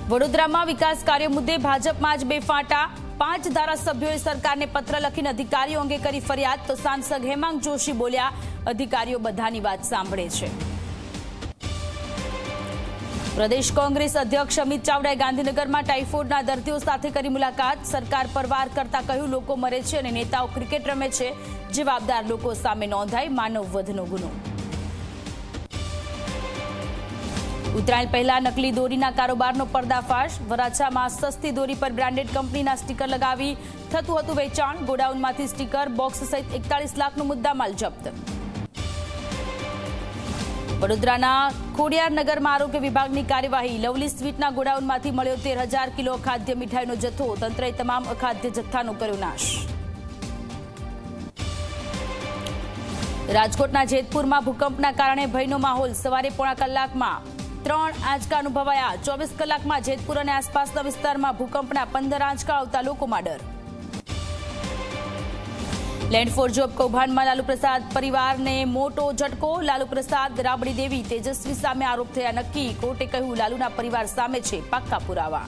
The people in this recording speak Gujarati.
વડોદરામાં વિકાસ કાર્યો મુદ્દે ભાજપમાં જ બે ફાંટા 5 ધારાસભ્યોએ સરકારને પત્ર લખીને અધિકારીઓ અંગે કરી ફરિયાદ તો સાંસદ હેમાંગ જોશી બોલ્યા અધિકારીઓ બધાની વાત સાંભળે છે। પ્રદેશ કોંગ્રેસ અધ્યક્ષ અમિત ચાવડાએ ગાંધીનગરમાં ટાઇફોઇડના દર્દીઓ સાથે કરી મુલાકાત। સરકાર પર વાર કરતા કહ્યું લોકો મરે છે અને નેતાઓ ક્રિકેટ રમે છે, જવાબદાર લોકો સામે નોંધાય માનવ વધનો ગુનો। ઉત્તરાયણ પહેલા નકલી દોરીના કારોબારનો પર્દાફાશ। વરાછામાં સસ્તી દોરી પર બ્રાન્ડેડ કંપનીના સ્ટીકર લગાવી થતું હતું વેચાણ। ગોડાઉનમાંથી સ્ટીકર બોક્સ સહિત 41 લાખનો મુદ્દામાલ જપ્ત। વડોદરાના ખોડિયારનગરમાં આરોગ્ય વિભાગની કાર્યવાહી। લવલી સ્વીટના ગોડાઉનમાંથી મળ્યો 13,000 કિલો અખાદ્ય મીઠાઈનો જથ્થો। તંત્રએ તમામ અખાદ્ય જથ્થાનો કર્યો નાશ। રાજકોટના જેતપુરમાં ભૂકંપના કારણે ભયનો માહોલ। સવારે પોણા કલાકમાં 3 આંચકા અનુભવાયા। 24 કલાકમાં જેતપુર અને આસપાસના વિસ્તારમાં ભૂકંપના 15 આંચકા આવતા લોકોમાં ડર। લેન્ડ ફોર જોબ કૌભાંડમાં લાલુ પ્રસાદ પરિવારને મોટો ઝટકો। લાલુ પ્રસાદ, રાબડી દેવી, તેજસ્વી સામે આરોપ થયા નક્કી। કોર્ટે કહ્યું લાલુના પરિવાર સામે છે પાક્કા પુરાવા।